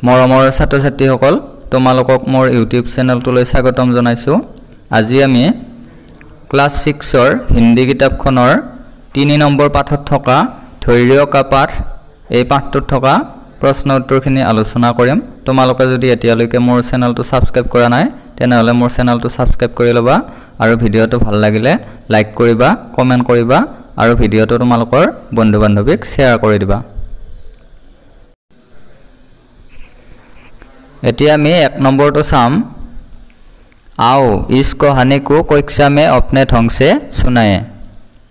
মৰমৰ ছাত্ৰ-ছাত্ৰীসকল তোমালোকক মোৰ ইউটিউব চেনেলটোলৈ স্বাগতম জনাইছো। আজি আমি ক্লাছ 6ৰ হিন্দী কিতাপখনৰ 3 নম্বৰ পাঠত থকা ধৈৰ্য কা পাঠ এই পাঠটোত থকা প্ৰশ্ন উত্তৰখিনি আলোচনা কৰিম। তোমালোকে যদি এতিয়ালৈকে মোৰ চেনেলটো সাবস্ক্ৰাইব কৰা নাই তেনেহলে মোৰ চেনেলটো সাবস্ক্ৰাইব কৰি লবা আৰু ভিডিওটো ভাল লাগিলে লাইক কৰিবা, কমেন্ট কৰিবা আৰু ভিডিওটো তোমালোকৰ বন্ধু-বান্ধৱীক শ্বেয়াৰ কৰি দিবা। এতিয়া আমি 1 নম্বৰটো চাম। आओ इस कहानी को कक्षा में अपने ढंग से सुनाए।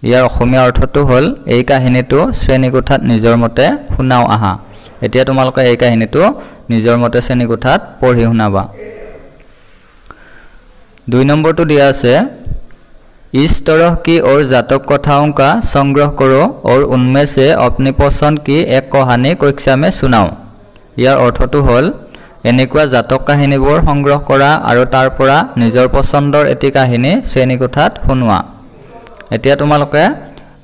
ইয়াৰ অসমীয়া অৰ্থটো হল এই কাহিনীটো শ্ৰেণীকোঠাত নিজৰ মতে শুনাও আহা। এতিয়া তোমালোকে এই কাহিনীটো নিজৰ মতে শ্ৰেণীকোঠাত পঢ়ি শুনাবা। 2 নম্বৰটো দিয়া আছে इस तरह की और जातक कथाओं का संग्रह करो और उनमें से अपनी पसंद की एक कहानी कक्षा में सुनाओ। ইয়াৰ অৰ্থটো হল এনেকুৱা জাতক কাহিনীবোৰ সংগ্ৰহ কৰা আৰু তাৰ পৰা নিজৰ পছন্দৰ এটি কাহিনী শ্ৰেণীকোঠাত শুনোৱা। এতিয়া তোমালোকে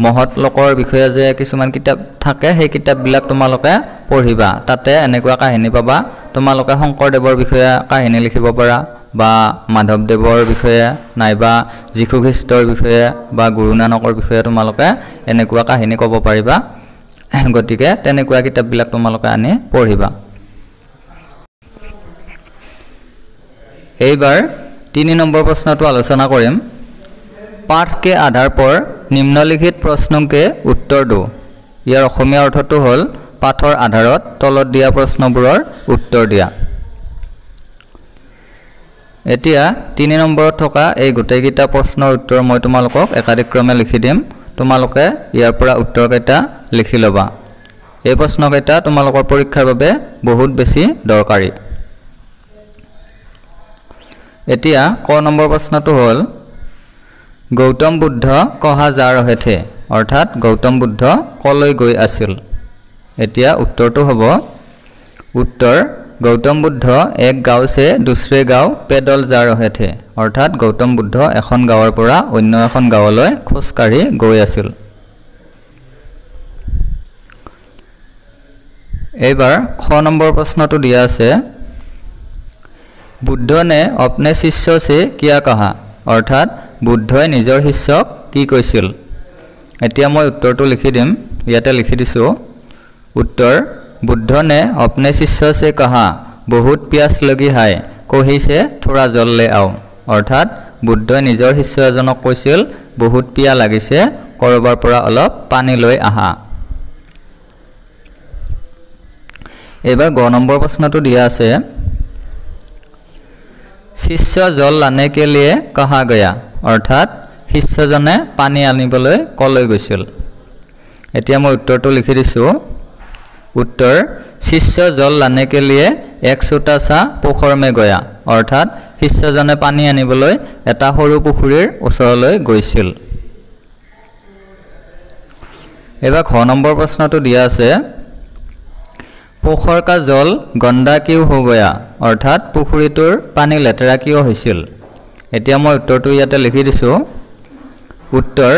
মহৎ লোকৰ বিষয়ে যে কিছুমান কিতাপ থাকে সেই কিতাপবিলাক তোমালোকে পঢ়িবা। তাতে এনেকুৱা কাহিনী পাবা। তোমালোকে শংকৰদেৱৰ বিষয়ে কাহিনী লিখিব পাৰা বা মাধৱদেৱৰ বিষয়ে নাইবা যীশু খ্ৰীষ্টৰ বিষয়ে বা গুৰু নানকৰ বিষয়ে তোমালোকে এনেকুৱা কাহিনী ক'ব পাৰিবা। গতিকে তেনেকুৱা কিতাপবিলাক তোমালোকে আনি পঢ়িবা। এইবাৰ 3 নম্বৰ প্ৰশ্নটো আলোচনা কৰিম। पाठ के आधार पर निम्नलिखित प्रश्नों के उत्तर दो। ইয়াৰ অসমীয়া অৰ্থটো হল পাঠৰ আধাৰত তলত দিয়া প্ৰশ্নবোৰৰ উত্তৰ দিয়া। এতিয়া 3 নম্বৰত থকা এই গোটেইকেইটা প্ৰশ্নৰ উত্তৰ মই তোমালোকক একাধিক্ৰমে লিখি দিম। তোমালোকে ইয়াৰ পৰা উত্তৰকেইটা লিখি ল'বা। এই প্ৰশ্নকেইটা তোমালোকৰ পৰীক্ষাৰ বাবে বহুত বেছি দৰকাৰী। এতিয়া ক নম্বৰ প্ৰশ্নটো হল गौतम बुद्ध कहा जा रहे थे अर्थात गौतम बुद्ध कলৈ গৈ আছিল। এতিয়া উত্তৰটো হ'ব उत्तर गौतम बुद्ध एक गांव से दूसरे गांव पैदल जा रहे थे अर्थात गौतम बुद्ध এখন গাঁৱৰ পৰা অন্য এখন গাঁৱলৈ খোজকাঢ়ি গৈ আছিল। এইবাৰ খ নম্বৰ প্ৰশ্নটো দিয়া আছে बुद्ध ने अपने शिष्य से क्या कहा अर्थात বুদ্ধই নিজৰ শিষ্যক কি কৈছিল। এতিয়া মই উত্তৰটো লিখি দিম। ইয়াতে লিখি দিছো उत्तर बुद्ध ने अपने शिष्य से कहा बहुत प्यास लगी है कहीं से थोड़ा जल ले आओ अर्थात বুদ্ধই নিজৰ শিষ্য এজনক কৈছিল বহুত পিয়া লাগিছে কৰবাৰ পৰা অলপ পানী লৈ আহা। এবাৰ গ নম্বৰ প্ৰশ্নটো দিয়া আছে शिष्य जल लाने के लिए कहा गया अर्थात शिष्यजने पानी आनिবলৈ কলৈ গৈছিল। এতিয়া মই উত্তৰটো লিখি দিছো उत्तर शिष्य जल लाने के लिए एक छोटा सा पोखर में गया अर्थात शिष्यजने पानी आनिবলৈ এটা সৰু পুখুৰীৰ ওচৰলৈ গৈছিল। এবাৰ খ নম্বৰ প্ৰশ্নটো দিয়া আছে पोखर का जल गंदा क्यों हो गया अर्थात पुखुरीটোৰ पानी লেতেৰা কিয় হৈছিল। এতিয়া মই উত্তৰটো ইয়াতে লিখি দিছো उत्तर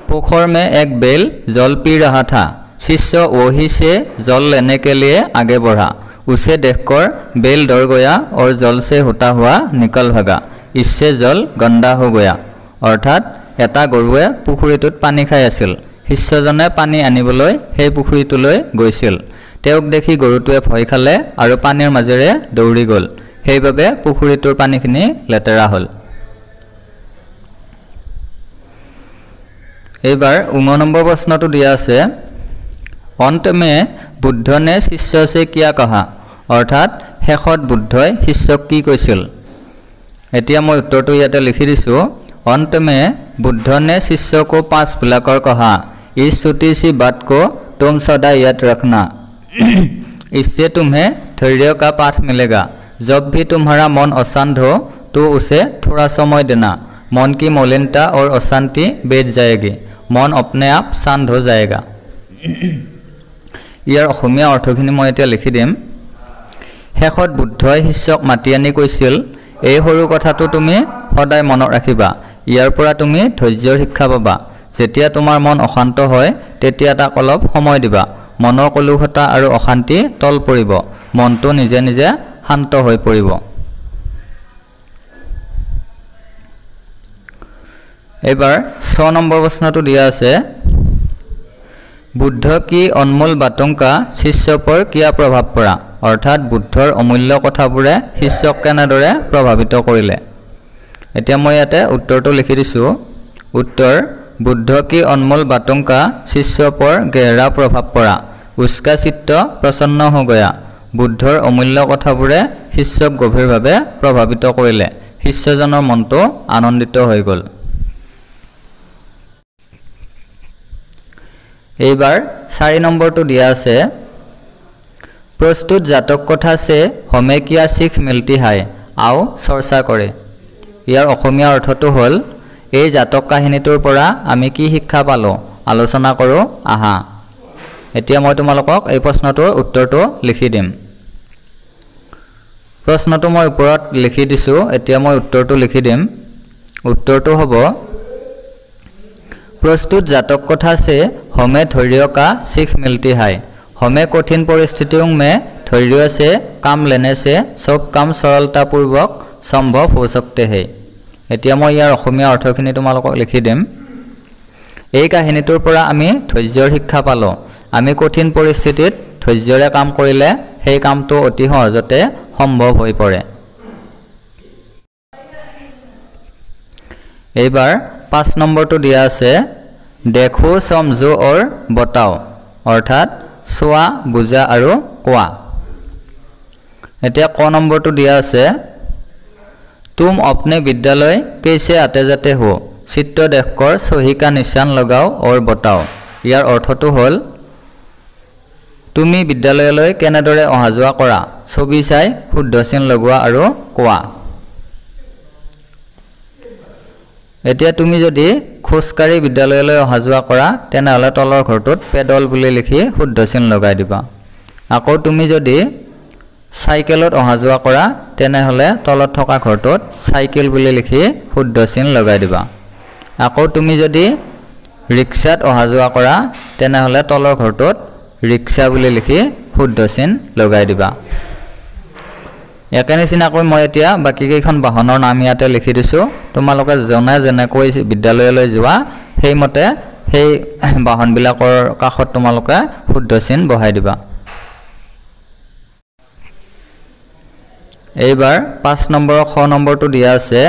पोखर में एक बैल जल पी रहा था शिष्य वही से जल लेने के लिए आगे बढ़ा उसे देखकर बैल डर गया और जल से होता हुआ निकल भागा इससे जल गंदा हो गया अर्थात এটা গৰুৱে পুখুৰীটোত পানী খাই আছিল। শিষ্যজনে পানী আনিবলৈ সেই পুখুৰীটোলৈ গৈছিল। তেওঁক দেখি গৰুটোৱে ভয় খালে আৰু পানীৰ মাজেৰে দৌৰি গল। সেইবাবে পুখুৰীটোৰ পানীখিনি লেতেৰা হল। এইবাৰ 19 নম্বৰ প্ৰশ্নটো দিয়া আছে अंत में बुद्ध ने शिष्य से क्या कहा अर्थात শেষত বুদ্ধই শিষ্যক কি কৈছিল। এতিয়া মই উত্তৰটো ইয়াতে লিখি দিছো अंत में बुद्ध ने शिष्य को 5 बुलाकर कहा इस छोटी सी बात को तुम सदा याद रखना इससे तुम्हें धैर्य का पाठ मिलेगा जब भी तुम्हारा मन अशांत हो तो उसे थोड़ा समय देना मन की मलिनता और अशांति बैठ जाएगी मन अपने आप शांत हो जाएगा। ইয়াৰ অসমীয়া অৰ্থখিনি মই এতিয়া লিখি দিম। শেষত বুদ্ধই শিষ্যক মাতি আনি কৈছিল এই সৰু কথাটো তুমি সদায় মনত ৰাখিবা ইয়াৰ পৰা তুমি ধৈৰ্যৰ শিক্ষা পাবা যেতিয়া তোমাৰ মন অশান্ত হয় তেতিয়া তাক অলপ সময় দিবা মনৰ কলুষতা আৰু অশান্তি তল পৰিব মনটো নিজে নিজে শান্ত হৈ পৰিব এবাৰ 6 নম্বৰ প্ৰশ্নটো দিয়া আছে বুদ্ধ কি অনমোল বাটংকা শিষ্যৰ पर কিয়া প্ৰভাৱ পৰা অৰ্থাৎ বুদ্ধৰ অমূল্য কথাবোৰে শিষ্যক কেনেদৰে প্ৰভাৱিত কৰিলে এতিয়া মই ইয়াতে উত্তৰটো লিখি দিছো उत्तर बुद्ध की अनमोल बातों का शिष्य पर गहरा प्रभाव पड़ा उसका चित्त प्रसन्न हो गया बुद्धर अमूल्य कथाबुरे शिष्यक गभीरभावे प्रभावित करिले शिष्यजনৰ মনটো आनंदित হৈ গল এইবাৰ 4 নম্বৰটো দিয়া আছে प्रस्तुत जातक कथा से हमें क्या सीख मिलती है आओ चर्चा करे ইয়াৰ অসমীয়া অৰ্থটো হল এই জাতক কাহিনীটোৰ পৰা আমি কি শিক্ষা পালো আলোচনা কৰো আহা এতিয়া মই তোমালোকক এই প্ৰশ্নটোৰ উত্তৰটো লিখি দিম প্ৰশ্নটো মই ওপৰত লিখি দিছো এতিয়া মই উত্তৰটো লিখি দিম उत्तरটো হ'ব प्रस्तुत जातक कथा से हमें धैर्य का सीख मिलती है हमें कठिन परिस्थितियों में धैर्य से काम लेने से सब काम सरलता पूर्वक संभव हो सकते हैं এতিয়া মই ইয়াৰ অসমীয়া অৰ্থখিনি তোমালোকক লিখি দিম এই কাহিনীটোৰ পৰা আমি ধৈৰ্যৰ শিক্ষা পালো আমি কঠিন পৰিস্থিতিত ধৈৰ্যৰে কাম কৰিলে সেই কামটো অতি সহজতে সম্ভৱ হৈ পৰে এইবাৰ 5 নম্বৰটো দিয়া আছে देखो समझो और बताओ অৰ্থাৎ সোৱা বুজা আৰু কোৱা এতিয়া ক নম্বৰটো দিয়া আছে तुम अपने विद्यालय कैसे आते जाते हो चित्र देखकर सही का निशान लगाओ और बताओ यार अर्थটো হল তুমি বিদ্যালয়লৈ কেনেদৰে অহা যোৱা কৰা ছবি চাই শুদ্ধ চিন লগোৱা আৰু কোৱা এতিয়া তুমি যদি খোজকাঢ়ি বিদ্যালয়লৈ অহা যোৱা কৰা তেনেহলে তলৰ ঘৰটোত পেডল বুলি লিখি শুদ্ধ চিন লগাই দিবা আকৌ তুমি যদি সাইকেলত অহা যোৱা কৰা তেনেহলে তলত থকা ঘৰটোত সাইকেল বুলি লিখি শুদ্ধ চিন লগাই দিবা আকৌ তুমি যদি ৰিক্সাত অহা যোৱা কৰা তেনেহলে তলৰ ঘৰটোত ৰিক্সা বুলি লিখি শুদ্ধ চিন লগাই দিবা একেনে চিনাকৈ মই এতিয়া বাকি কেইখন বাহনৰ নাম ইয়াতে লিখি দিছো তোমালোকে জনা যেনেকৈ বিদ্যালয়লৈ যোৱা সেইমতে সেই বাহনবিলাকৰ কাষত তোমালোকে শুদ্ধ চিন বহাই দিবা এইবাৰ 5 নম্বৰ খ নম্বৰটো দিয়া আছে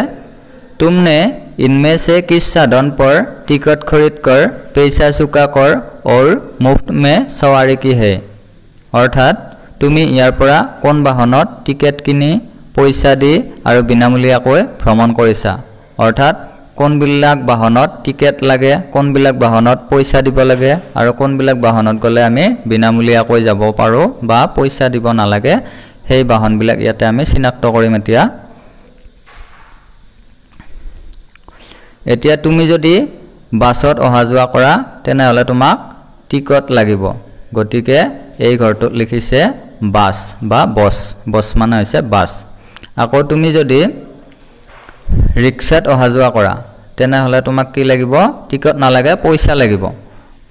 तुमने इनमें से किस साधन पर टिकट खरीदकर पैसा चुका कर और मुफ्त में सवारी की है अर्थात তুমি ইয়াৰ পৰা কোন বাহনত টিকেট কিনি পইচা দি আৰু বিনামূলীয়াকৈ ভ্ৰমণ কৰিছা অৰ্থাৎ কোনবিলাক বাহনত টিকেট লাগে কোনবিলাক বাহনত পইচা দিব লাগে আৰু কোনবিলাক বাহনত গলে আমি বিনামূলীয়াকৈ যাব পাৰো বা পইচা দিব নালাগে সেই বাহনবিলাক ইয়াতে আমি চিনাক্ত কৰিম এতিয়া তুমি যদি বাছত অহা যোৱা কৰা তেনেহলে তোমাক টিকট লাগিব গতিকে এই ঘৰটোত লিখিছে বাস বা বস মানে হৈছে বাস আকৌ তুমি যদি ৰিক্সাত অহা যোৱা কৰা তেনেহলে তোমাক কি লাগিব টিকট নালাগে পইচা লাগিব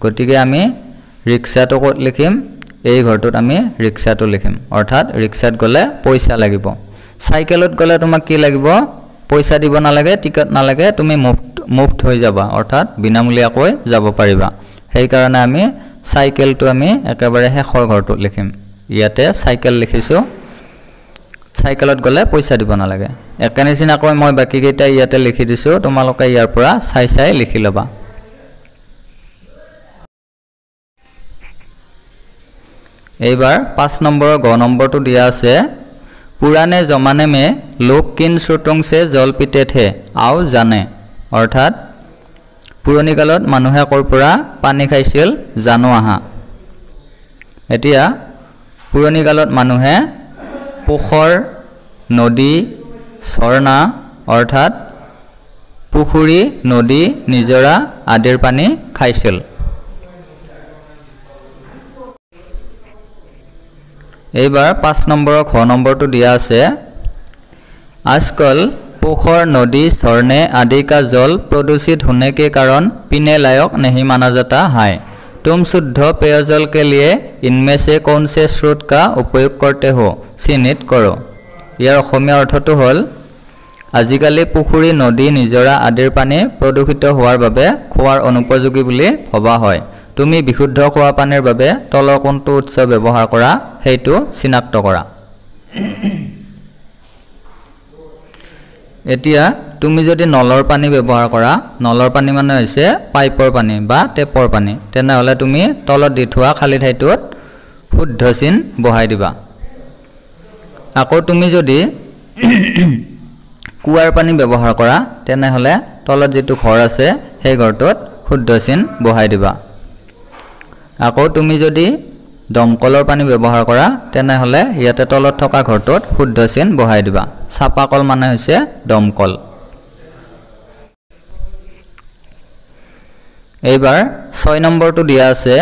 গতিকে আমি ৰিক্সাটো ক'ত লিখিম এই ঘৰটোত আমি ৰিক্সাটো লিখিম অৰ্থাৎ ৰিক্সাত গলে পইচা লাগিব সাইকেলত গলে তোমাক কি লাগিব পইচা দিব নালাগে টিকট নালাগে তুমি মুফ্ত হৈ যাবা অৰ্থাৎ বিনামূলীয়াকৈ যাব পাৰিবা সেই কাৰণে আমি সাইকেলটো আমি একেবাৰে শেষৰ ঘৰটোত লিখিম ইয়াতে সাইকেল লিখিছো সাইকেলত গলে পইচা দিব নালাগে একেনে চিনাকৈ মই বাকি কেইটা ইয়াতে লিখি দিছো তোমালোকে ইয়াৰ পৰা চাই লিখি লবা এইবাৰ 5 নম্বৰৰ গ নম্বৰটো দিয়া আছে पुराने जमाने में लोग किन स्रोतों से जल पीते थे आओ जाने अर्थात पुरानी काলত মানুহে কৰ পৰা পানী খাইছিল জানো আহা এতিয়া পুৰানি কালত মানুহে পোখৰ নদী ঝৰ্ণা অৰ্থাৎ পুখুৰী নদী নিজৰা আদিৰ পানী খাইছিল এইবাৰ 5 নম্বৰৰ খ নম্বৰটো দিয়া আছে आजकल पोखर नदी झरने आदि का जल प्रदूषित होने के कारण पीने लायक नहीं माना जाता है तुम शुद्ध पेयजल के लिए इनमें से कौन से स्रोत का उपयोग करते हो चिन्हित करो यार অসমীয়া অৰ্থটো হ'ল আজিকালি পুখুৰী নদী নিজৰা আদিৰ পানী প্ৰদূষিত হোৱাৰ বাবে খোৱাৰ অনুপযোগী বুলি ভবা হয় তুমি বিশুদ্ধ খোৱা পানীৰ বাবে তলৰ কোনটো উৎস ব্যৱহাৰ কৰা সেইটো চিনাক্ত কৰা এতিয়া তুমি যদি নলৰ পানী ব্যৱহাৰ কৰা নলৰ পানী মানে হৈছে পাইপৰ পানী বা টেপৰ পানী তেনেহলে তুমি তলত দি থোৱা খালি ঠাইটোত শুদ্ধ চিন বহাই দিবা আকৌ তুমি যদি কুৱাৰ পানী ব্যৱহাৰ কৰা তেনেহলে তলত যেটো ঘৰ আছে সেই ঘৰটোত শুদ্ধ চিন বহাই দিবা আকৌ তুমি যদি দমকলৰ পানী ব্যৱহাৰ কৰা তেনেহলে ইয়াতে তলত থকা ঘৰটোত শুদ্ধ চিন বহাই দিবা চাপাকল মানে হৈছে দমকল এইবাৰ 6 নম্বৰটো দিয়া আছে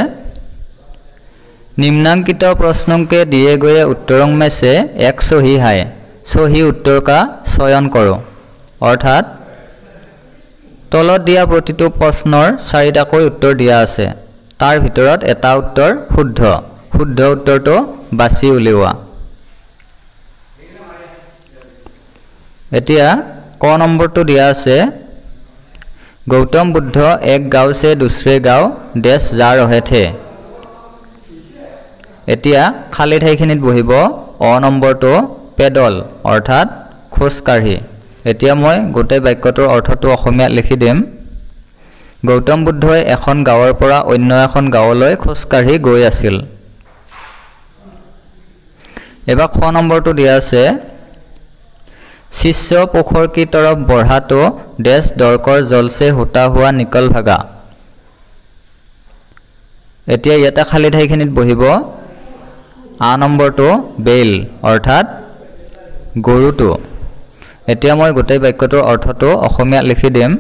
निम्नांकित प्रश्नों के दिए गए उत्तरों में से एक सही है सही उत्तर का चयन करो अर्थात तলত দিয়া প্ৰতিটো প্ৰশ্নৰ চাৰিটাকৈ উত্তৰ দিয়া আছে তাৰ ভিতৰত এটা উত্তৰ শুদ্ধ শুদ্ধ উত্তৰটো বাছি উলিওৱা এতিয়া ক নম্বৰটো দিয়া আছে गौतम बुद्ध एक गांव से दूसरे गांव देश जा रहे थे এতিয়া খালি ঠাইখিনিত বহিব অ নম্বৰটো পেডল অৰ্থাৎ খোজকাঢ়ি এতিয়া মই গোটেই বাক্যটোৰ অৰ্থটো অসমীয়াত লিখি দিম গৌতম বুদ্ধই এখন গাঁৱৰ পৰা অন্য এখন গাঁৱলৈ খোজকাঢ়ি গৈ আছিল এবাৰ খ নম্বৰটো দিয়া আছে शिष्य पोखर की तरफ बढ़ा तो डैश दौड़कर जल से होता हुआ निकल भागा এতিয়া ইয়াতে খালি ঠাইখিনিত বহিব আ নম্বৰটো বেল অৰ্থাৎ গৰুটো এতিয়া মই গোটেই বাক্যটোৰ অৰ্থটো অসমীয়াত লিখি দিম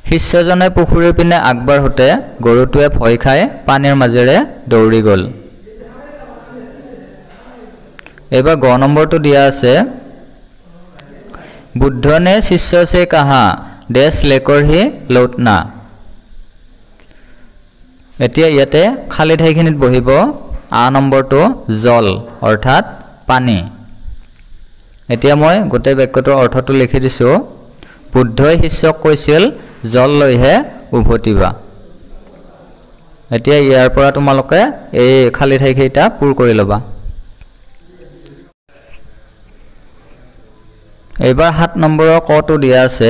শিষ্যজনে পুখুৰীৰ পিনে আগবাঢ়োতে গৰুটোৱে ভয় খাই পানীৰ মাজেৰে দৌৰি গ'ল एबार ग नंबर तो दिया আছে बुद्ध ने शिष्य से कहा डैश लेकर ही लौटना এতিয়া ইয়াতে খালি ঠাইখিনিত বহিব আ নম্বৰ তো জল অৰ্থাৎ পানী এতিয়া মই গোটেই বাক্যটোৰ অৰ্থটো লিখি দিছো বুদ্ধই শিষ্যক কৈছিল জল লৈহে উভতিবা এতিয়া ইয়াৰ পৰা তোমালোকে এই খালি ঠাইকেইটা পূৰ কৰি লবা एबार 7 नंबर क तो दिया আছে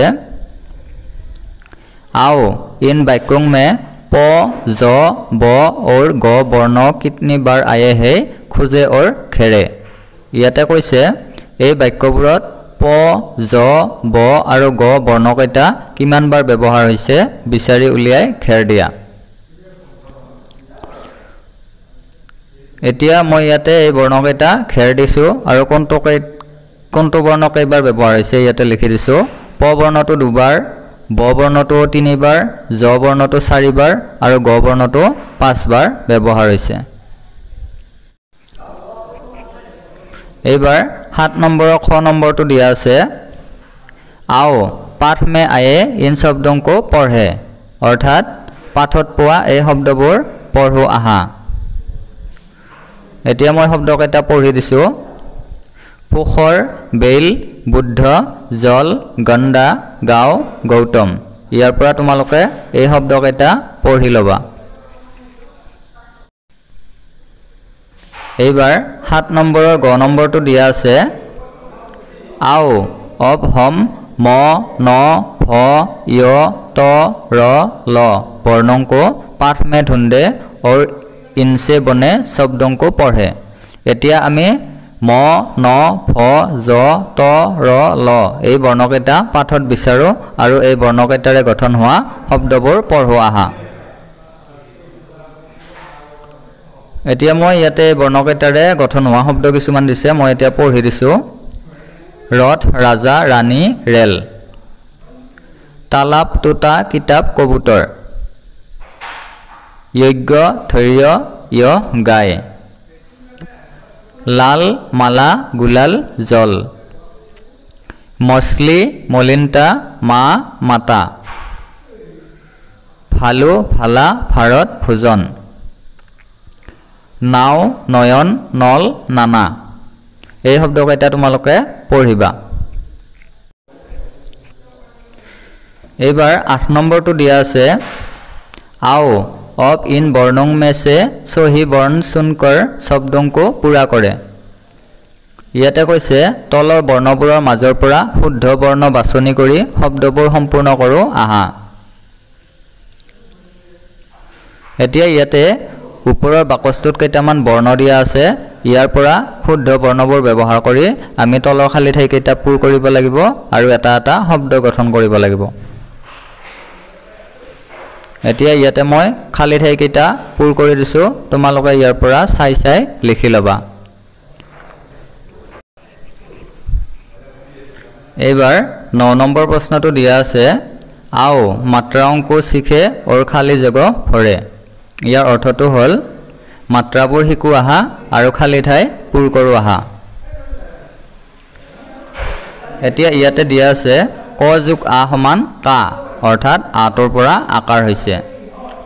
आओ इन वाक्यों में प ज ब और ग वर्ण कितनी बार आए हैं खोजे और घेरे ইয়াতে কৈছে এই বাক্যবোৰত প জ ব আৰু গ বৰ্ণকেইটা কিমান বাৰ ব্যৱহাৰ হৈছে বিচাৰি উলিয়াই ঘেৰ দিয়া এতিয়া মই ইয়াতে এই বৰ্ণকেইটা ঘেৰ দিছো আৰু কোনটো বৰ্ণ কেইবাৰ ব্যৱহাৰ হৈছে ইয়াতে লিখি দিছো প বৰ্ণটো দুবাৰ ব বৰ্ণটো তিনিবাৰ জ বৰ্ণটো চাৰিবাৰ আৰু গ বৰ্ণটো পাঁচবাৰ ব্যৱহাৰ হৈছে এইবাৰ 7 নম্বৰ খ নম্বৰটো দিয়া আছে आओ पाठ में आए इन शब्दों को पढ़े अर्थात पाठत পোৱা এই শব্দবোৰ পঢ়ো আহা এতিয়া মই শব্দকেইটা পঢ়ি দিছো पोखर बेल बुद्ध जल गंडा गाँव गौतम यार পৰা তোমালোকে এই শব্দকেইটা পঢ়ি লবা এইবাৰ 7 নম্বৰৰ গ নম্বৰটো দিয়া আছে आओ अब हम म न भ य त र ल वर्णों को पाठ में ढूंढे और इनसे बने शब्दों को पढ़े এতিয়া আমি म न भ ज त र ल এই বৰ্ণকেইটা পাঠত বিচাৰো আৰু এই বৰ্ণকেইটাৰে গঠন হোৱা শব্দবোৰ পঢ়ো আহা এতিয়া মই ইয়াতে বৰ্ণকেইটাৰে গঠন হোৱা শব্দ কিছুমান দিছে মই এতিয়া পঢ়ি দিছো ৰথ ৰাজা ৰাণী ৰেল তালাপ তোতা কিতাপ কবুতৰ যজ্ঞ ধৈৰ্য য় গায় लाल माला गुलाल जल मछली मलिनता मा माता ভালু ভালা ভাৰত ভোজন নাও নয়ন নল নানা এই শব্দকেইটা তোমালোকে পঢ়িবা এইবাৰ 8 নম্বৰটো দিয়া আছে आओ अब इन वर्णों में से सही वर्ण सुनकर शब्दों को पूरा करे ইয়াতে কৈছে তলৰ বৰ্ণবোৰৰ মাজৰ পৰা শুদ্ধ বৰ্ণ বাছনি কৰি শব্দবোৰ সম্পূৰ্ণ কৰো আহা এতিয়া ইয়াতে ওপৰৰ বাকচটোত কেইটামান বৰ্ণ দিয়া আছে ইয়াৰ পৰা শুদ্ধ বৰ্ণবোৰ ব্যৱহাৰ কৰি আমি তলৰ খালি ঠাই কেইটা পূৰ কৰিব লাগিব আৰু এটা এটা শব্দ গঠন কৰিব লাগিব এতিয়া ইয়াতে মই খালি ঠাই কেইটা পূৰ কৰি দিছো তোমালোকে ইয়াৰ পৰা চাই চাই লিখি লবা এইবাৰ 9 নম্বৰ প্ৰশ্নটো দিয়া আছে आओ मात्राओं को सीखे और खाली जगह भरे ইয়াৰ অৰ্থটো হল মাত্ৰাবোৰ শিকো আহা আৰু খালি ঠাই পূৰ কৰো আহা এতিয়া ইয়াতে দিয়া আছে ক যোগ আ সমান কা অৰ্থাৎ আটোৰ পৰা আকাৰ হৈছে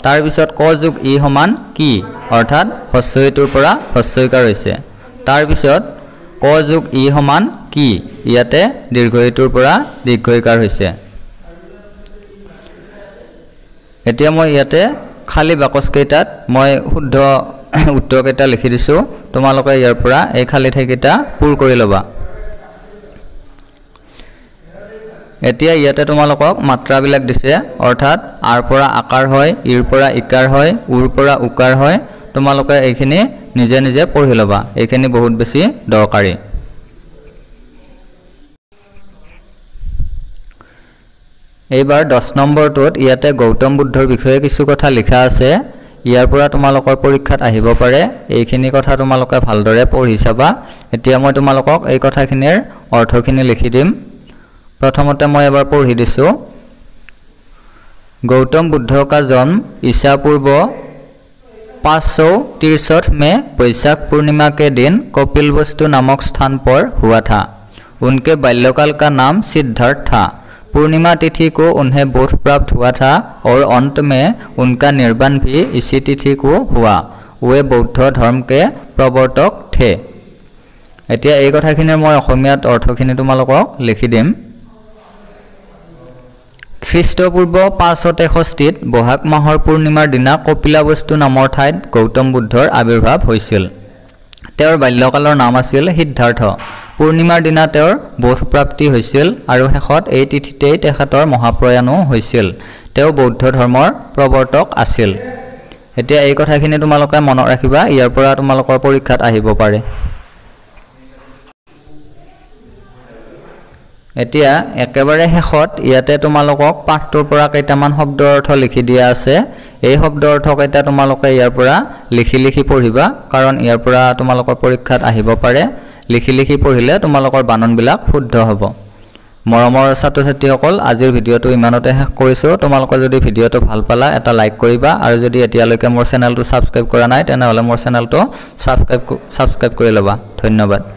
তাৰ পিছত ক যোগ ই সমান কি অৰ্থাৎ হস্যইটোৰ পৰা হস্যইকাৰ হৈছে তাৰ পিছত ক যোগ ই সমান কি ইয়াতে দীৰ্ঘইটোৰ পৰা দীৰ্ঘইকাৰ হৈছে এতিয়া মই ইয়াতে খালি বাকচ কেইটাত মই শুদ্ধ উত্তৰ কেইটা লিখি দিছো তোমালোকে ইয়াৰ পৰা এই খালি ঠাই কেইটা পূৰ কৰি লবা এতিয়া ইয়াতে তোমালোকক মাত্ৰাবিলাক দিছে অৰ্থাৎ আৰ পৰা আকাৰ হয় ইৰ পৰা ইকাৰ হয় উৰ পৰা উকাৰ হয় তোমালোকে এইখিনি নিজে নিজে পঢ়ি লবা এইখিনি বহুত বেছি দৰকাৰী এইবাৰ 10 নম্বৰটোত ইয়াতে গৌতম বুদ্ধৰ বিষয়ে কিছু কথা লিখা আছে ইয়াৰ পৰা তোমালোকৰ পৰীক্ষাত আহিব পাৰে এইখিনি কথা তোমালোকে ভালদৰে পঢ়ি চাবা এতিয়া মই তোমালোকক এই কথাখিনিৰ অৰ্থখিনি লিখি দিম प्रथमते मैं एबार पढ़ी दिसो गौतम बुद्ध का जन्म ईसा पूर्व 563 में वैशाख पूर्णिमा के दिन कपिलवस्तु नामक स्थान पर हुआ था उनके बाल्यकाल का नाम सिद्धार्थ था पूर्णिमा तिथि को उन्हें बोध प्राप्त हुआ था और अंत में उनका निर्वाण भी इसी तिथि को हुआ वे बौद्ध धर्म के प्रवर्तक थे एतिया এই কথাখিনিৰ মই অসমীয়াত অৰ্থখিনি তোমালোকক লিখি দিম খ্ৰীষ্টপূৰ্ব 563 বহাগ মাহৰ পূৰ্ণিমাৰ দিনা কপিলাবস্তু নামৰ ঠাইত গৌতম বুদ্ধৰ আবিৰ্ভাৱ হৈছিল তেওঁৰ বাল্যকালৰ নাম আছিল সিদ্ধাৰ্থ পূৰ্ণিমাৰ দিনা তেওঁৰ বোধ প্ৰাপ্তি হৈছিল আৰু শেষত এই তিথিতেই তেখেতৰ মহাপ্ৰয়াণো হৈছিল তেওঁ বৌদ্ধ ধৰ্মৰ প্ৰৱৰ্তক আছিল এতিয়া এই কথাখিনি তোমালোকে মনত ৰাখিবা ইয়াৰ পৰা তোমালোকৰ পৰীক্ষাত আহিব পাৰে এতিয়া একেবাৰে শেষত ইয়াতে তোমালোকক পাঠটোৰ পৰা কেইটামান শব্দৰ অৰ্থ লিখি দিয়া আছে এই শব্দৰ অৰ্থ কেইটা তোমালোকে ইয়াৰ পৰা লিখি পঢ়িবা কাৰণ ইয়াৰ পৰা তোমালোকৰ পৰীক্ষাত আহিব পাৰে লিখি পঢ়িলে তোমালোকৰ বাননবিলাক শুদ্ধ হ'ব মৰমৰ ছাত্ৰ-ছাত্ৰীসকল আজিৰ ভিডিঅটো ইমানতে শেষ কৰিছো তোমালোকে যদি ভিডিঅটো ভাল পালা এটা লাইক কৰিবা আৰু যদি এতিয়ালৈকে মোৰ চেনেলটো সাবস্ক্ৰাইব কৰা নাই তেনে হলে মোৰ চেনেলটো সাবস্ক্ৰাইব কৰি লবা ধন্যবাদ